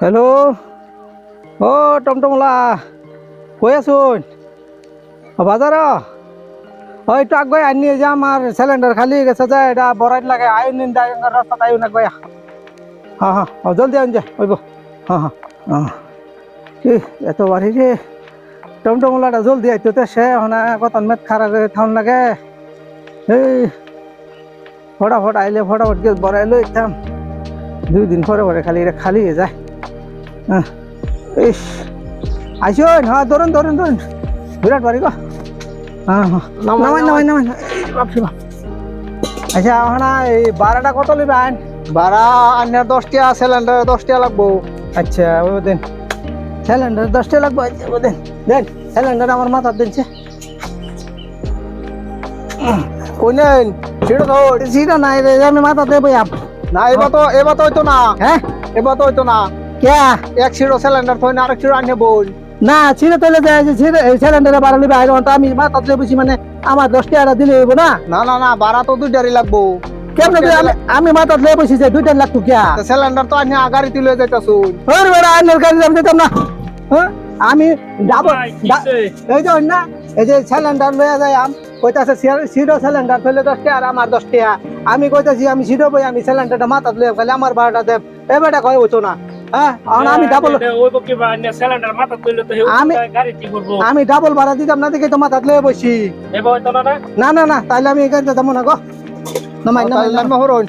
Hello, ও টমটমলা কই আছুন? বাজার একটু আগে আনিয়ে যাম আর সিলিন্ডার খালি হয়ে গেছে যে এটা বড়াই লাগে আইন নিন রাস্তা তাই না গয়া। হ্যাঁ হ্যাঁ জলদি আন যায় ওইব। হ্যাঁ হ্যাঁ হ্যাঁ কি এত বাড়ি রে টমটমলাটা জলদি আইতো তো সে হনা কত মেট খারাপ থাউন লাগে। এই ফটাফট আইলে ফটাফট গিয়ে বড়াই লই থাম 2 দিন পরে পরে খালি এটা খালি হয়ে যায়। হ্যাঁ ইস আসুন, হ্যাঁ ধরুন ধরুন ধরুন বিরাট বাড়ি গো। হ্যাঁ হ্যাঁ নামাই নামাই নামাই বাপরে বাপ। আচ্ছা ওখানে এই ভাড়াটা কত নেবেন? ভাড়া আন্যার 10 টাকা সিলিন্ডার 10 টাকা লাগবো। আচ্ছা ওই দেন সিলিন্ডার 10 টাকা লাগবে। আচ্ছা ওই দেন দেন সিলিন্ডার আমার মাথার দিনছে। কই নেন সেটা তো সিটা নাই রে আমি মাথা দেবো না, এবার তো হইতো না। হ্যাঁ এবার তো হইতো না। কে এক সিঁড়ো সিলিন্ডার থই না, আরেক সিঁড়ো আনিয়ে বল। না ছিঁড়ে তুলে যায় যে ছিঁড়ে সিলিন্ডারে ভাড়া নেবে আইরন আমি মাথা দিয়ে বসি মানে আমার 10 টাকা দিলে হইব না? না না না, ভাড়া তো 2টারই লাগবো। কেমন আমি মাথা দিয়ে বসি যে 2 লাখ টাকা সিলিন্ডার তো আনিয়ে আগারি তুলে যাইতাছুন। ওর বেড়া আইনের কাছে যাম দিতাম না। হ্যাঁ আমি ডাবল এই যে না এই যে সিলিন্ডার লয়ে যায় আম কইতাছে সিডো সিলিন্ডার ফেলে 10 টাকা আর আমার 10 টাকা। আমি কইতাছি আমি সিডো বই আমি সিলিন্ডারটা মাথা লয়ে খালি আমার ভাড়াটা দেব। এ বেটা কই হতো না। হ্যাঁ আমি ডাবল আমি ডাবল ভাড়া দিতাম না দেখে তো মাথা লয়ে বসি। না না না তাইলে আমি এখানে যাবো না গো। নামাই নামাই তাহলে আমি হরণ।